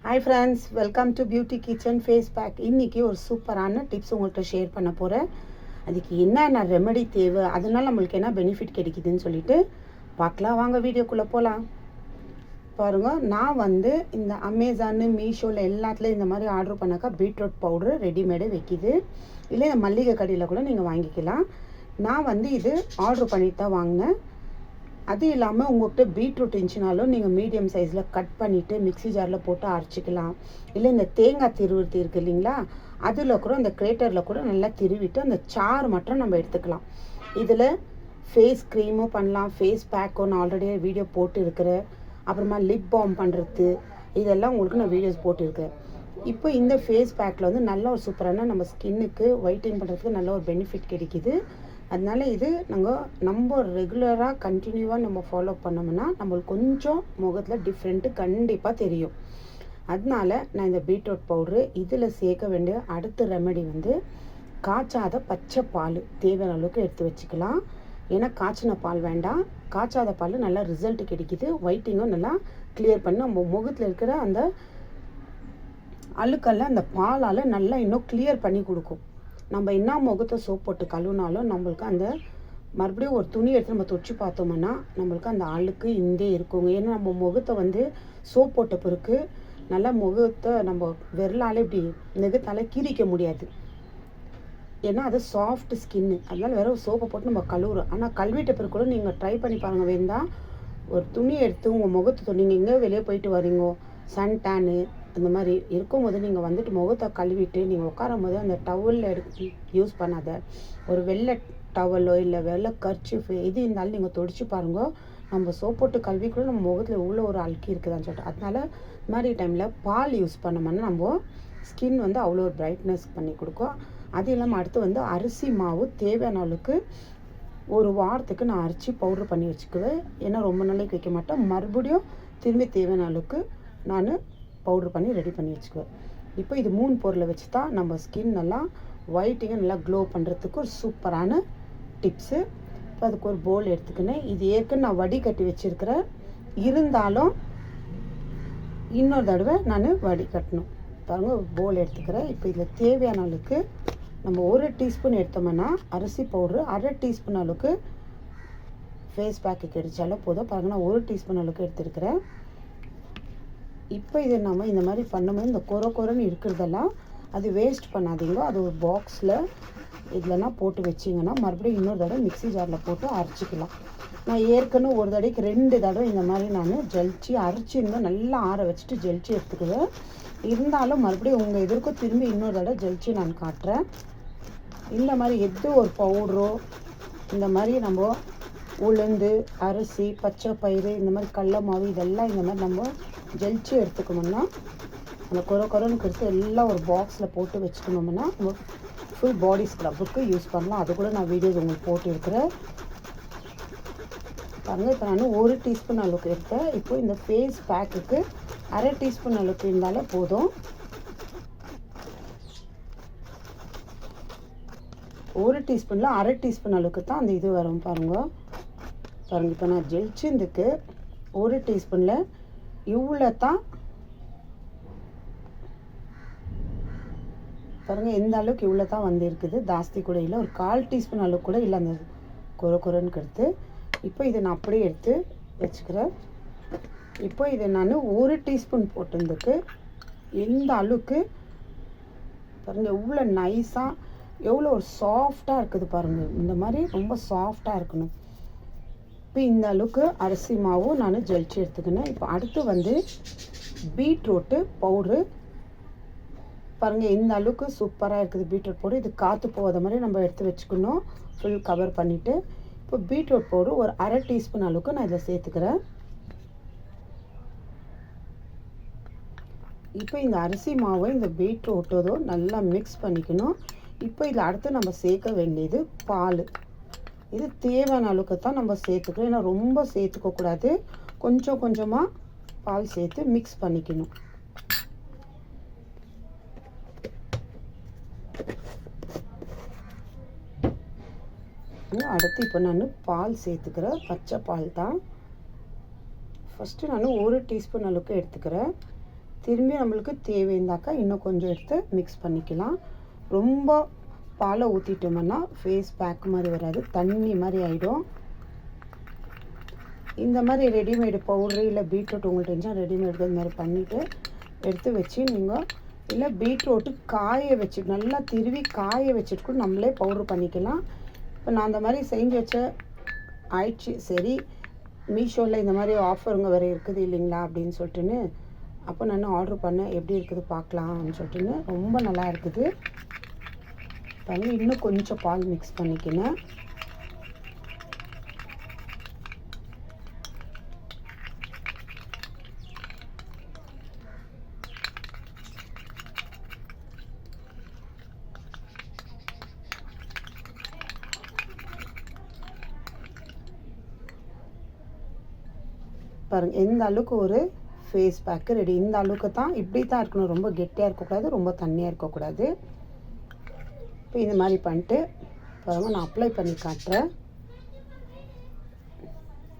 Hi friends, welcome to beauty kitchen face pack. இன்றைக்கி ஒரு சூப்பரான டிப்ஸ் உங்கள்கிட்ட ஷேர் பண்ண போகிறேன். அதுக்கு என்னென்ன ரெமெடி தேவை, அதனால நம்மளுக்கு என்ன பெனிஃபிட் கிடைக்குதுன்னு சொல்லிட்டு பார்க்கலாம். வாங்க வீடியோக்குள்ளே போகலாம். பாருங்கள், நான் இந்த அமேசானு மீஷோவில் எல்லாத்துலேயும் இந்த மாதிரி ஆர்டர் பண்ணாக்கா பீட்ரூட் பவுட்ரு ரெடிமேடே வைக்கிது. இல்லை இந்த மல்லிகை கடையில் கூட நீங்கள் வாங்கிக்கலாம். நான் இது ஆர்டர் பண்ணிட்டு தான் வாங்கினேன். அது இல்லாமல் உங்கள்கிட்ட பீட்ரூட் இருந்துச்சுனாலும் நீங்கள் மீடியம் சைஸில் கட் பண்ணிவிட்டு மிக்ஸி ஜாரில் போட்டு அரைச்சிக்கலாம். இல்லை இந்த தேங்காய் திருவிட்டு இருக்குது இல்லைங்களா, அதில் கூட அந்த கிரேட்டரில் கூட நல்லா திருவிட்டு அந்த சாறு மட்டும் நம்ம எடுத்துக்கலாம். இதில் ஃபேஸ் க்ரீமும் பண்ணலாம், ஃபேஸ் பேக்கும் நான் ஆல்ரெடி வீடியோ போட்டு இருக்கிறேன். அப்புறமா லிப் பாம் பண்ணுறது, இதெல்லாம் உங்களுக்கு நான் வீடியோஸ் போட்டுருக்கேன். இப்போ இந்த ஃபேஸ் பேக்கில் நல்ல ஒரு சூப்பரான நம்ம ஸ்கின்னுக்கு ஒயிட்டிங் பண்ணுறதுக்கு நல்ல ஒரு பெனிஃபிட் கிடைக்கிது. அதனால் இது நம்ம ரெகுலராக கண்டினியூவாக நம்ம ஃபாலோ பண்ணோம்னா நம்மளுக்கு கொஞ்சம் முகத்தில் டிஃப்ரெண்ட்டு கண்டிப்பாக தெரியும். அதனால நான் இந்த பீட்ரூட் பவுட்ரு இதில் சேர்க்க வேண்டிய அடுத்த ரெமெடி காய்ச்சாத பச்சை பால் தேவையான அளவுக்கு எடுத்து வச்சுக்கலாம். ஏன்னா காய்ச்சின பால் வேண்டாம், காய்ச்சாத பால் நல்லா ரிசல்ட் கிடைக்கிது. ஒயிட்டிங்கும் நல்லா கிளியர் பண்ணி நம்ம முகத்தில் இருக்கிற அந்த அழுக்கெல்லாம் அந்த பாலால் நல்லா இன்னும் கிளியர் பண்ணி கொடுக்கும். நம்ம என்ன முகத்தை சோப் போட்டு கழுவினாலும் நம்மளுக்கு அந்த மறுபடியும் ஒரு துணி எடுத்து நம்ம தொச்சு பார்த்தோம்னா நம்மளுக்கு அந்த அழுக்கு இந்தே இருக்குங்க. ஏன்னா நம்ம முகத்தை சோப் போட்ட பிறகு நல்லா முகத்தை நம்ம விரலால் இப்படி நெகத்தால் கீறிக்க முடியாது. ஏன்னா அது சாஃப்ட் ஸ்கின்னு, அதனால வேற சோப்பை போட்டு நம்ம கழுவுறோம். ஆனால் கழுவிட்ட பிறகு கூட நீங்கள் ட்ரை பண்ணி பாருங்கள். வேண்டாம், ஒரு துணி எடுத்து உங்கள் முகத்தை நீங்கள் எங்கே வெளியே போயிட்டு வரீங்கோ, சன் டேனு அந்த மாதிரி இருக்கும்போது நீங்கள் முகத்தை கழுவிட்டு நீங்கள் உட்காரும் போது அந்த டவலில் எடுத்து யூஸ் பண்ணாத ஒரு வெள்ளை டவலோ இல்லை வெள்ளை கர்ச்சிஃப் எது இருந்தாலும் நீங்கள் துடைச்சி பாருங்க. நம்ம சோப் போட்டு கழுவி கூட நம்ம முகத்தில் இவ்வளோ ஒரு அழுக்கி இருக்குதான்னு சொல்லிட்டு, அதனால இந்த மாதிரி டைமில் பால் யூஸ் பண்ணோம்னா நம்ம ஸ்கின் அவ்வளோ ஒரு பிரைட்னஸ் பண்ணி கொடுக்கும். அது இல்லாமல் அடுத்து அரிசி மாவு தேவையான அளவுக்கு ஒரு வாரத்துக்கு நான் அரைச்சி பவுட்ரு பண்ணி வச்சுக்குவேன். ஏன்னா ரொம்ப நாளைக்கு வைக்க மாட்டேன், மறுபடியும் திரும்பி தேவையான அளவுக்கு நான் பவுட்ரு பண்ணி ரெடி பண்ணி வச்சுக்குவேன். இப்போ இது 3 பொருளை வச்சு தான் நம்ம ஸ்கின் நல்லா ஒயிட்டிங்காக நல்லா க்ளோ பண்ணுறதுக்கு ஒரு சூப்பரான டிப்ஸு. இப்போ அதுக்கு ஒரு போல் எடுத்துக்கினேன். இது ஏற்கனவே நான் வடிகட்டி வச்சுருக்கிறேன், இருந்தாலும் இன்னொரு தடவை நான் வடிகட்டணும். பாருங்கள், ஒரு போல் எடுத்துக்கிறேன். இப்போ இதில் தேவையான அளவுக்கு நம்ம 1 டீஸ்பூன் எடுத்தோம்னா அரிசி பவுட்ரு, 1/2 டீஸ்பூன் அளவுக்கு ஃபேஸ் பேக்கு கிடைச்சாலும் போதும். பாருங்கள், நான் 1 டீஸ்பூன் அளவுக்கு எடுத்துருக்கிறேன். இப்போ இது நம்ம இந்த மாதிரி பண்ணும்போது இந்த கொரன்னு இருக்கிறதெல்லாம் அது வேஸ்ட் பண்ணாதீங்க. அது ஒரு பாக்ஸில் இதுலனா போட்டு வச்சிங்கன்னா மறுபடியும் இன்னொரு தடவை மிக்ஸி ஜாரில் போட்டு அரைச்சிக்கலாம். நான் ஏற்கனவே ஒரு தடவைக்கு 2 தடவை இந்த மாதிரி நான் ஜலிச்சு அரைச்சிருந்தேன். நல்லா ஆற வச்சுட்டு ஜலிச்சு எடுத்துக்குவேன். இருந்தாலும் மறுபடியும் உங்கள் எதிர்க்கும் திரும்பி இன்னொரு தடவை ஜலிச்சு நான் காட்டுறேன். இந்த மாதிரி எது ஒரு பவுடரோ இந்த மாதிரி நம்ம உளுந்து, அரிசி, பச்சை பயிறு, இந்த மாதிரி கடல மாவு இதெல்லாம் இந்த மாதிரி நம்ம ஜலிச்சு எடுத்துக்கணும்னா அந்த கொரன்னு கருத்து எல்லாம் ஒரு பாக்ஸில் போட்டு வச்சுக்கணும்னா நம்ம ஃபுல் பாடி ஸ்க்ரப்புக்கு யூஸ் பண்ணலாம். அது கூட நான் வீடியோஸ் உங்களுக்கு போட்டு இருக்கிறேன். பாருங்கள், இப்போ நான் 1 டீஸ்பூன் அளவுக்கு எடுத்தேன். இப்போ இந்த ஃபேஸ் பேக்குக்கு 1/2 டீஸ்பூன் அளவுக்கு இருந்தாலே போதும். 1 டீஸ்பூனில் 1/2 டீஸ்பூன் அளவுக்கு தான் அந்த இது வரும். பாருங்கள், இப்போ நான் ஜெலிச்சுந்துக்கு 1 டீஸ்பூனில் இவ்வளோ தான். பாருங்கள், எந்த அளவுக்கு இவ்வளோ தான் இருக்குது. ஜாஸ்தி கூட இல்லை, ஒரு 1/4 டீஸ்பூன் அளவுக்கு கூட இல்லை அந்த கொரன்னு எடுத்து. இப்போ இதை நான் அப்படியே எடுத்து வச்சுக்கிறேன். இப்போ இதை நான் 1 டீஸ்பூன் போட்டிருந்துக்கு எந்த அளவுக்கு பாருங்கள் எவ்வளோ நைஸாக எவ்வளோ ஒரு சாஃப்டாக இருக்குது பாருங்கள். இந்த மாதிரி ரொம்ப சாஃப்டாக இருக்கணும். இப்போ இந்த அளவுக்கு அரிசி மாவும் நான் ஜலிச்சு எடுத்துக்கினேன். இப்போ அடுத்து பீட்ரூட்டு பவுட்ரு பாருங்கள், இந்த அளவுக்கு சூப்பராக இருக்குது பீட்ரூட் பவுட்ரு. இது காற்று போகாத மாதிரி நம்ம எடுத்து வச்சுக்கணும், ஃபுல் கவர் பண்ணிவிட்டு. இப்போ பீட்ரூட் பவுட்ரு ஒரு 1/2 டீஸ்பூன் அளவுக்கு நான் இதில் சேர்த்துக்கிறேன். இப்போ இந்த அரிசி மாவை இந்த பீட்ரூட்டோட நல்லா மிக்ஸ் பண்ணிக்கணும். இப்போ இதில் அடுத்து நம்ம சேர்க்க வேண்டியது பால். இது தேவையான அளவுக்கு தான் நம்ம சேர்த்துக்கணும். ஏன்னா ரொம்ப சேர்த்துக்கக்கூடாது, கொஞ்சம் கொஞ்சமாக பால் சேர்த்து மிக்ஸ் பண்ணிக்கணும். அடுத்து இப்போ நான் பால் சேர்த்துக்கிறேன். பச்சை பால் தான். ஃபஸ்ட்டு நான் 1 டீஸ்பூன் அளவுக்கு எடுத்துக்கிறேன். திரும்பி நம்மளுக்கு தேவைந்தாக்கா இன்னும் கொஞ்சம் எடுத்து மிக்ஸ் பண்ணிக்கலாம். ரொம்ப பாலை ஊற்றிட்டோம்னா ஃபேஸ் பேக் மாதிரி வராது, தண்ணி மாதிரி ஆகிடும். இந்த மாதிரி ரெடிமேடு பவுட்ரு இல்லை பீட்ரூட் உங்கள்கிட்ட இருந்துச்சா ரெடிமேடு இந்த மாதிரி பண்ணிவிட்டு எடுத்து வச்சு நீங்கள் இல்லை பீட்ரூட்டு காய வச்சு நல்லா திருவி காய வச்சுட்டு கூட நம்மளே பவுட்ரு பண்ணிக்கலாம். இப்போ நான் அந்த மாதிரி செஞ்சு வச்ச ஆயிடுச்சு. சரி, மீஷோவில் இந்த மாதிரி ஆஃபருங்க வேறு இருக்குது இல்லைங்களா அப்படின்னு சொல்லிட்டுன்னு அப்போ நான் ஆர்டர் பண்ணேன். எப்படி இருக்குது பார்க்கலாம்னு சொல்லிட்டுன்னு ரொம்ப நல்லா இருக்குது. பண்ணி இன்னும் கொஞ்சம் பால் மிக்ஸ் பண்ணிக்கினேன். பாருங்கள் எந்த அளவுக்கு ஒரு ஃபேஸ் பேக்கு ரெடி. இந்த அளவுக்கு தான், இப்படி தான் இருக்கணும். ரொம்ப கெட்டியாக இருக்கக்கூடாது, ரொம்ப தண்ணியாக இருக்கக்கூடாது. இப்போ இந்த மாதிரி பண்ணிட்டு பாருங்கள் நான் அப்ளை பண்ணி காட்டுறேன்.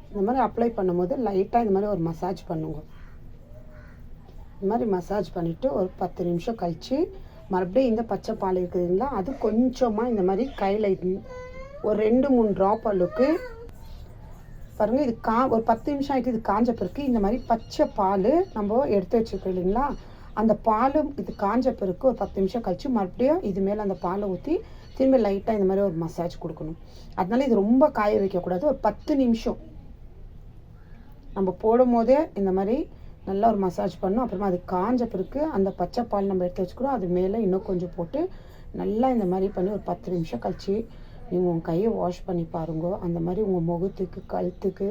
இந்த மாதிரி அப்ளை பண்ணும்போது லைட்டாக இந்த மாதிரி ஒரு மசாஜ் பண்ணுங்க. இந்த மாதிரி மசாஜ் பண்ணிவிட்டு ஒரு 10 நிமிஷம் கழித்து மறுபடியும் இந்த பச்சை பால் இருக்குதுங்களா அது கொஞ்சமாக இந்த மாதிரி கையில் ஒரு 2-3 ட்ராப் அளவுக்கு பாருங்கள். இது ஒரு 10 நிமிஷம் ஆகிட்டு இது காஞ்ச பிறகு இந்த மாதிரி பச்சை பால் நம்ம எடுத்து வச்சுருக்கோம் இல்லைங்களா, அந்த பாலும் இது காஞ்ச பிறகு ஒரு 10 நிமிஷம் கழித்து மறுபடியும் இது மேலே அந்த பாலை ஊற்றி திரும்பி லைட்டாக இந்த மாதிரி ஒரு மசாஜ் கொடுக்கணும். அதனால இது ரொம்ப காய வைக்கக்கூடாது. ஒரு 10 நிமிஷம் நம்ம போடும் போதே இந்த மாதிரி நல்லா ஒரு மசாஜ் பண்ணணும். அப்புறமா அது காஞ்ச பிறகு அந்த பச்சை பால் நம்ம எடுத்து வச்சுக்கிறோம் அது மேலே இன்னும் கொஞ்சம் போட்டு நல்லா இந்த மாதிரி பண்ணி ஒரு 10 நிமிஷம் கழித்து நீங்கள் உங்கள் கையை வாஷ் பண்ணி பாருங்க. அந்த மாதிரி உங்கள் முகத்துக்கு கழுத்துக்கு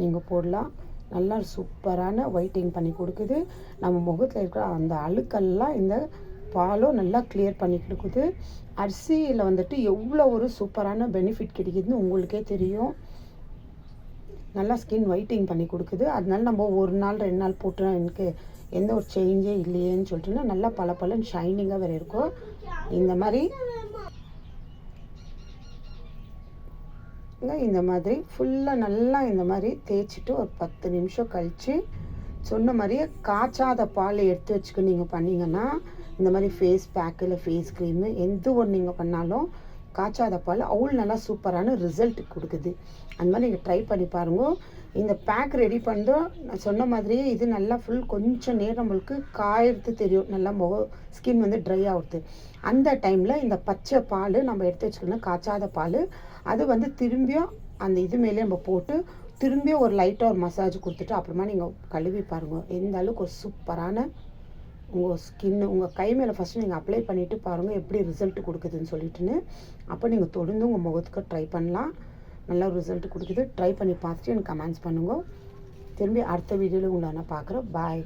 நீங்கள் போடலாம். நல்லா சூப்பரான ஒயிட்டிங் பண்ணி கொடுக்குது. நம்ம முகத்தில் இருக்கிற அந்த அழுக்கெல்லாம் இந்த பாலும் நல்லா கிளியர் பண்ணி கொடுக்குது. அரிசியில் வந்துட்டு எவ்வளோ ஒரு சூப்பரான பெனிஃபிட் கிடைக்குதுன்னு உங்களுக்கே தெரியும். நல்லா ஸ்கின் ஒயிட்டிங் பண்ணி கொடுக்குது. அதனால நம்ம 1 நாள் 2 நாள் போட்டு எனக்கு எந்த ஒரு சேஞ்சே இல்லையேன்னு சொல்லிட்டுன்னா நல்லா பளபளன்னு ஷைனிங்காக வேறு இருக்கும். இந்த மாதிரி ஃபுல்லாக நல்லா இந்த மாதிரி தேய்ச்சிட்டு ஒரு 10 நிமிஷம் கழித்து சொன்ன மாதிரியே காய்ச்சாத பால் எடுத்து வச்சுக்க நீங்கள் பண்ணிங்கன்னா இந்த மாதிரி ஃபேஸ் பேக்கு இல்லை ஃபேஸ் க்ரீமு எந்த ஒன்று நீங்கள் பண்ணாலும் காய்ச்சாத பால் அவ்வளோ நல்லா சூப்பரான ரிசல்ட் கொடுக்குது. அந்த மாதிரி நீங்கள் ட்ரை பண்ணி பாருங்க. இந்த பேக் ரெடி பண்ணதும் நான் சொன்ன மாதிரியே இது நல்லா ஃபுல் கொஞ்சம் நேரம் நம்மளுக்கு காயறது தெரியும். நல்லா ஸ்கின் வந்து ட்ரை ஆகுது. அந்த டைமில் இந்த பச்சை பால் நம்ம எடுத்து வச்சுக்கணும், காய்ச்சாத பால் அது வந்து திரும்பியும் அந்த இது மேலே நம்ம போட்டு திரும்பியும் ஒரு லைட்டாக ஒரு மசாஜ் கொடுத்துட்டு அப்புறமா நீங்கள் கழுவி பாருங்கள். எந்த அளவுக்கு ஒரு சூப்பரான உங்கள் ஸ்கின்னு உங்கள் கை மேலே ஃபஸ்ட்டு நீங்கள் அப்ளை பண்ணிவிட்டு பாருங்கள் எப்படி ரிசல்ட் கொடுக்குதுன்னு சொல்லிட்டுன்னு. அப்போ நீங்கள் தொடர்ந்து உங்கள் முகத்துக்கு ட்ரை பண்ணலாம். நல்லா ரிசல்ட் கொடுக்குது. ட்ரை பண்ணி பார்த்துட்டு எனக்கு கமெண்ட்ஸ் பண்ணுங்க. திரும்பி அடுத்த வீடியோவில் உங்களை நான் பார்க்குறேன். பாய்.